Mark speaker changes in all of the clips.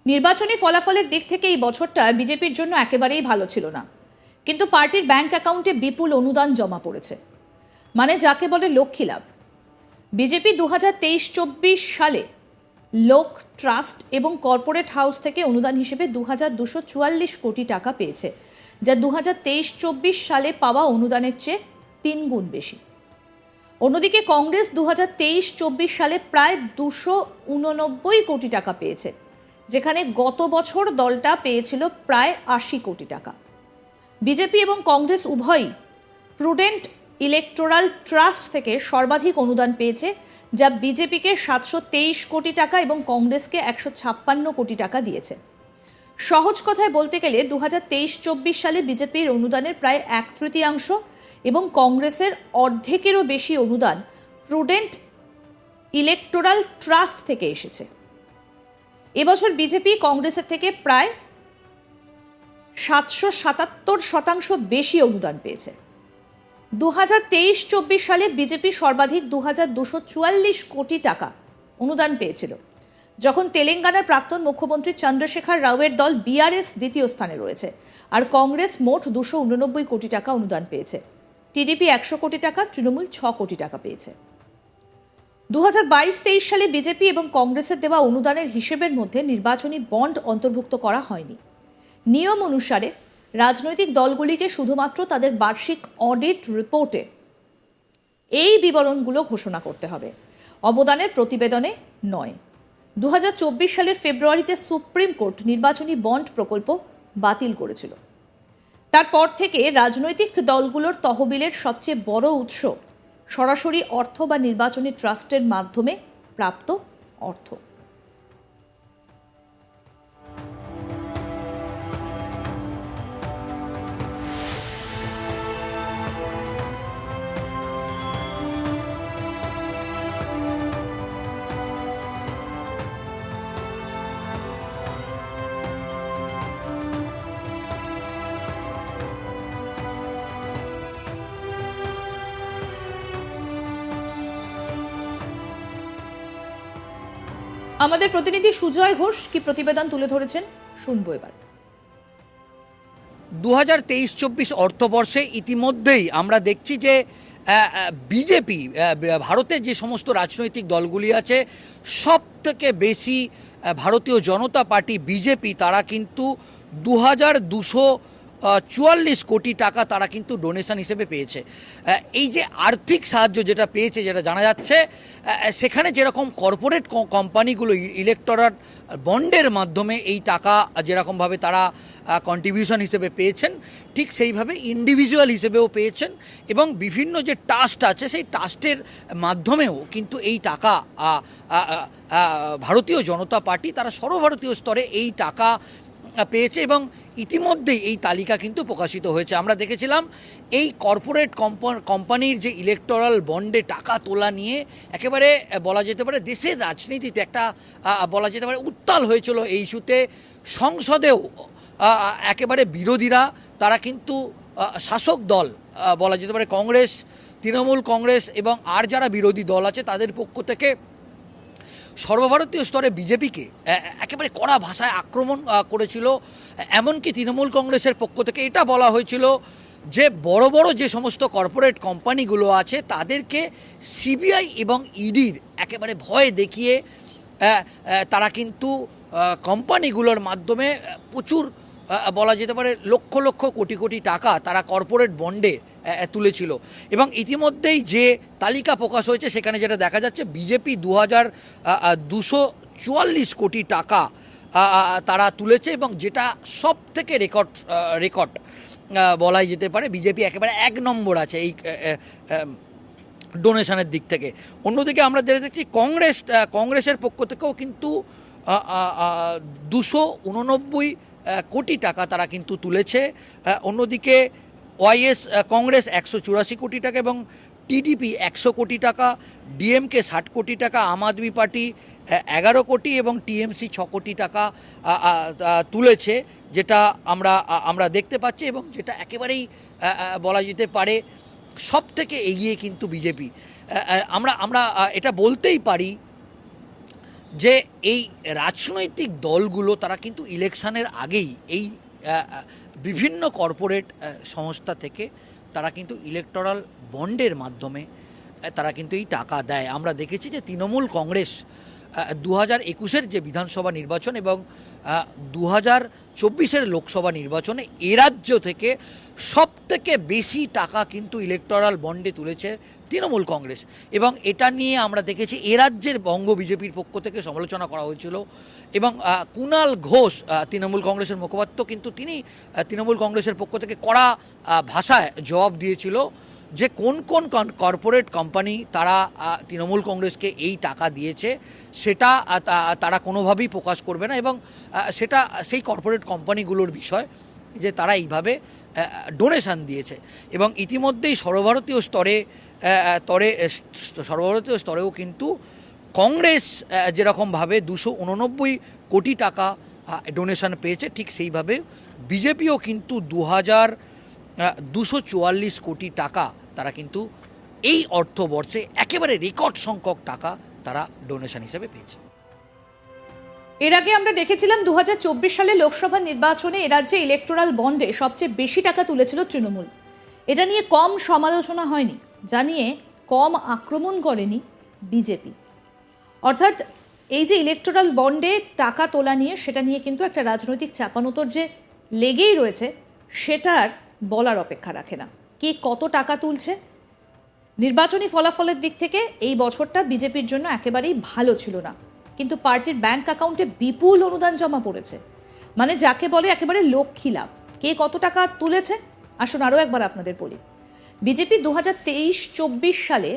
Speaker 1: নির্বাচনী ফলাফলের দিক থেকে এই বছরটা বিজেপির জন্য একেবারেই ভালো ছিল না, কিন্তু পার্টির ব্যাংক অ্যাকাউন্টে বিপুল অনুদান জমা পড়েছে, মানে যাকে বলে লক্ষ্মী লাভ। বিজেপি 2023-24 সালে লোক ট্রাস্ট এবং কর্পোরেট হাউস থেকে অনুদান হিসেবে 2244 কোটি টাকা পেয়েছে, যা 2023-24 সালে পাওয়া অনুদানের চেয়ে 3 গুণ বেশি। অন্যদিকে কংগ্রেস 2023-24 সালে প্রায় 289 কোটি টাকা পেয়েছে, যেখানে গত বছর দলটা পেয়েছিল প্রায় 80 কোটি টাকা। বিজেপি এবং কংগ্রেস উভয়ই প্রুডেন্ট ইলেকটোরাল ট্রাস্ট থেকে সর্বাধিক অনুদান পেয়েছে, যা বিজেপিকে 723 কোটি টাকা এবং কংগ্রেসকে 156 কোটি টাকা দিয়েছে। সহজ কথায় বলতে গেলে 2023-24 সালে বিজেপির অনুদানের প্রায় 1/3 এবং কংগ্রেসের অর্ধেকেরও বেশি অনুদান প্রুডেন্ট ইলেকটোরাল ট্রাস্ট থেকে এসেছে। এবছর বিজেপি কংগ্রেসের থেকে প্রায় 777% বেশি অনুদান পেয়েছে। 2023-24 সালে বিজেপি সর্বাধিক 2244 কোটি টাকা অনুদান পেয়েছিল, যখন তেলেঙ্গানার প্রাক্তন মুখ্যমন্ত্রী চন্দ্রশেখর রাওয়ের দল বিআরএস দ্বিতীয় স্থানে রয়েছে, আর কংগ্রেস মোট 289 কোটি টাকা অনুদান পেয়েছে। টিডিপি 100 কোটি টাকা, তৃণমূল 6 কোটি টাকা পেয়েছে। 2022-23 সালে বিজেপি এবং কংগ্রেসের দেওয়া অনুদানের হিসেবের মধ্যে নির্বাচনী বন্ড অন্তর্ভুক্ত করা হয়নি। নিয়ম অনুসারে রাজনৈতিক দলগুলিকে শুধুমাত্র তাদের বার্ষিক অডিট রিপোর্টে এই বিবরণগুলো ঘোষণা করতে হবে, অবদানের প্রতিবেদনে নয়। 2024 সালের ফেব্রুয়ারিতে সুপ্রিম কোর্ট নির্বাচনী বন্ড প্রকল্প বাতিল করেছিল। তারপর থেকে রাজনৈতিক দলগুলোর তহবিলের সবচেয়ে বড় উৎস সরাসরি অর্থ বা নির্বাচনী ট্রাস্টের মাধ্যমে প্রাপ্ত অর্থ। আমাদের প্রতিনিধি সুজয় ঘোষ কি প্রতিবেদন তুলে ধরেছেন, শুনবো এবার।
Speaker 2: 2023-24 অর্থবর্ষে ইতিমধ্যেই আমরা দেখছি যে বিজেপি, ভারতের যে সমস্ত রাজনৈতিক দলগুলি আছে, সব থেকে বেশি ভারতীয় জনতা পার্টি বিজেপি, তারা কিন্তু 2244 কোটি টাকা তারা কিন্তু ডোনেশন হিসেবে পেয়েছে। এই যে আর্থিক সাহায্য যেটা পেয়েছে, যেটা জানা যাচ্ছে, সেখানে যেরকম কর্পোরেট কোম্পানিগুলো ইলেকটোরাল বন্ডের মাধ্যমে এই টাকা যেরকমভাবে তারা কন্ট্রিবিউশন হিসেবে পেয়েছেন, ঠিক সেইভাবে ইন্ডিভিজুয়াল হিসেবেও পেয়েছেন, এবং বিভিন্ন যে ট্রাস্ট আছে সেই ট্রাস্টের মাধ্যমেও কিন্তু এই টাকা ভারতীয় জনতা পার্টি তারা সর্বভারতীয় স্তরে এই টাকা পেয়েছে, এবং ইতিমধ্যেই এই তালিকা কিন্তু প্রকাশিত হয়েছে। আমরা দেখেছিলাম এই কর্পোরেট কোম্পানির যে ইলেকটোরাল বন্ডে টাকা তোলা নিয়ে একেবারে বলা যেতে পারে দেশের রাজনীতিতে একটা বলা যেতে পারে উত্তাল হয়েছিল এই ইস্যুতে। সংসদেও একেবারে বিরোধীরা, তারা কিন্তু শাসক দল বলা যেতে পারে কংগ্রেস, তৃণমূল কংগ্রেস এবং আর যারা বিরোধী দল আছে তাদের পক্ষ থেকে সর্বভারতীয় স্তরে বিজেপিকে একেবারে কড়া ভাষায় আক্রমণ করেছিল। এমনকি তৃণমূল কংগ্রেসের পক্ষ থেকে এটা বলা হয়েছিল যে বড় বড় যে সমস্ত কর্পোরেট কোম্পানিগুলো আছে তাদেরকে সিবিআই এবং ইডির একেবারে ভয় দেখিয়ে তারা কিন্তু কোম্পানিগুলোর মাধ্যমে প্রচুর বলা যেতে পারে লক্ষ লক্ষ কোটি কোটি টাকা তারা কর্পোরেট বন্ডে তুলেছিল। এবং ইতিমধ্যেই যে তালিকা প্রকাশ হয়েছে সেখানে যেটা দেখা যাচ্ছে, বিজেপি 2244 কোটি টাকা তারা তুলেছে, এবং যেটা সব থেকে রেকর্ড বলাই যেতে পারে। বিজেপি একেবারে 1 নম্বর আছে এই ডোনেশনের দিক থেকে। অন্যদিকে আমরা দেখছি কংগ্রেসের পক্ষ থেকেও কিন্তু 289 কোটি টাকা তারা কিন্তু তুলেছে। অন্যদিকে কংগ্রেস 184 কোটি টাকা এবং টিডিপি 100 কোটি টাকা, ডিএমকে 60 কোটি টাকা, আম আদমি পার্টি 11 কোটি এবং টিএমসি 6 কোটি টাকা তুলেছে, যেটা আমরা দেখতে পাচ্ছি, এবং যেটা একেবারেই বলা যেতে পারে সব থেকে এগিয়ে কিন্তু বিজেপি। আমরা এটা বলতেই পারি যে এই রাজনৈতিক দলগুলো তারা কিন্তু ইলেকশনের আগেই এই বিভিন্ন কর্পোরেট সংস্থা থেকে তারা কিন্তু ইলেকটোরাল বন্ডের মাধ্যমে তারা কিন্তু এই টাকা দেয়। আমরা দেখেছি যে তৃণমূল কংগ্রেস 2021-এর যে বিধানসভা নির্বাচন এবং 2024-এর লোকসভা নির্বাচনে এ রাজ্য থেকে সবথেকে বেশি টাকা কিন্তু ইলেকটোরাল বন্ডে তুলেছে তৃণমূল কংগ্রেস, এবং এটা নিয়ে আমরা দেখেছি এ রাজ্যের বঙ্গ বিজেপির পক্ষ থেকে সমালোচনা করা হয়েছিল। এবং কুণাল ঘোষ তৃণমূল কংগ্রেসের মুখপাত্র কিন্তু তিনি তৃণমূল কংগ্রেসের পক্ষ থেকে কড়া ভাষায় জবাব দিয়েছিল যে কোন কোন কর্পোরেট কোম্পানি তারা তৃণমূল কংগ্রেসকে এই টাকা দিয়েছে সেটা তারা কোনোভাবেই প্রকাশ করবে না, এবং সেটা সেই কর্পোরেট কোম্পানিগুলোর বিষয় যে তারা এইভাবে ডোনেশন দিয়েছে। এবং ইতিমধ্যেই সর্বভারতীয় স্তরেও কিন্তু কংগ্রেস যেরকমভাবে 289 কোটি টাকা ডোনেশন পেয়েছে, ঠিক সেইভাবে বিজেপিও কিন্তু 244 কোটি টাকা তারা কিন্তু এই অর্থবর্ষে একেবারে রেকর্ড সংখ্যক টাকা তারা ডোনেশন হিসেবে পেয়েছে।
Speaker 1: এর আগে আমরা দেখেছিলাম 2024 সালে লোকসভা নির্বাচনে এ রাজ্যে ইলেকটোরাল বন্ডে সবচেয়ে বেশি টাকা তুলেছিল তৃণমূল। এটা নিয়ে কম সমালোচনা হয়নি, যা নিয়ে কম আক্রমণ করেনি বিজেপি। অর্থাৎ এই যে ইলেকটোরাল বন্ডে টাকা তোলা নিয়ে, সেটা নিয়ে কিন্তু একটা রাজনৈতিক চাপানোতর যে লেগেই রয়েছে, সেটার বলার অপেক্ষা রাখে না। কে কত টাকা তুলছে, নির্বাচনী ফলাফলের দিক থেকে এই বছরটা বিজেপির জন্য একেবারেই ভালো ছিল না, কিন্তু পার্টির ব্যাংক অ্যাকাউন্টে বিপুল অনুদান জমা পড়েছে। মানে যাকে বলে একেবারে লক্ষ্মী লাভ। কে কত টাকা তুলেছে আসুন আরও একবার আপনাদের বলি। বিজেপি 2023-24 সালে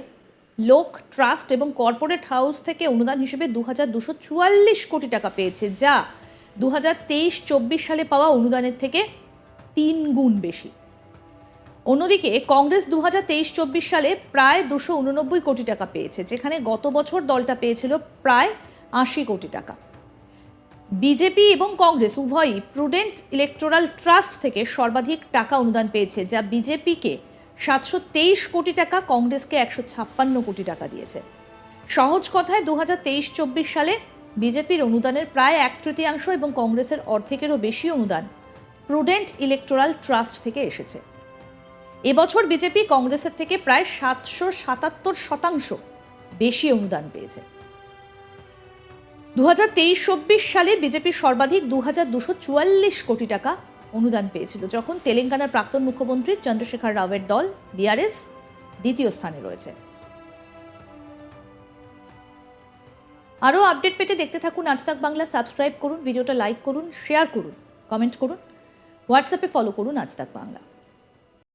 Speaker 1: লোক ট্রাস্ট এবং কর্পোরেট হাউস থেকে অনুদান হিসেবে 2244 কোটি টাকা পেয়েছে, যা 2023-24 সালে পাওয়া অনুদানের থেকে 3 গুণ বেশি। অন্যদিকে কংগ্রেস 2023-24 সালে প্রায় 289 কোটি টাকা পেয়েছে, যেখানে গত বছর দলটা পেয়েছিল প্রায় 80 কোটি টাকা। বিজেপি এবং কংগ্রেস উভয়ই প্রুডেন্ট ইলেকটোরাল ট্রাস্ট থেকে সর্বাধিক টাকা অনুদান পেয়েছে, যা বিজেপিকে 723 কোটি টাকা, কংগ্রেসকে 156 কোটি টাকা দিয়েছে। সহজ কথায় 2023-24 সালে বিজেপির অনুদানের প্রায় 1/3 এবং কংগ্রেসের অর্ধেকেরও বেশি অনুদান প্রুডেন্ট ইলেকটোরাল ট্রাস্ট থেকে এসেছে। এবছর বিজেপি কংগ্রেসের থেকে প্রায় 777% বেশি অনুদান পেয়েছে। 2023-24 সালে বিজেপির সর্বাধিক 2244 কোটি টাকা অনুদান পেয়েছিল, যখন তেলেঙ্গানার প্রাক্তন মুখ্যমন্ত্রী চন্দ্রশেখর রাওয়ের দল বিআরএস দ্বিতীয় স্থানে রয়েছে। আরও আপডেট পেতে দেখতে থাকুন আজ তাক বাংলা। সাবস্ক্রাইব করুন, ভিডিওটা লাইক করুন, শেয়ার করুন, কমেন্ট করুন, হোয়াটসঅ্যাপে ফলো করুন আজ তাক বাংলা।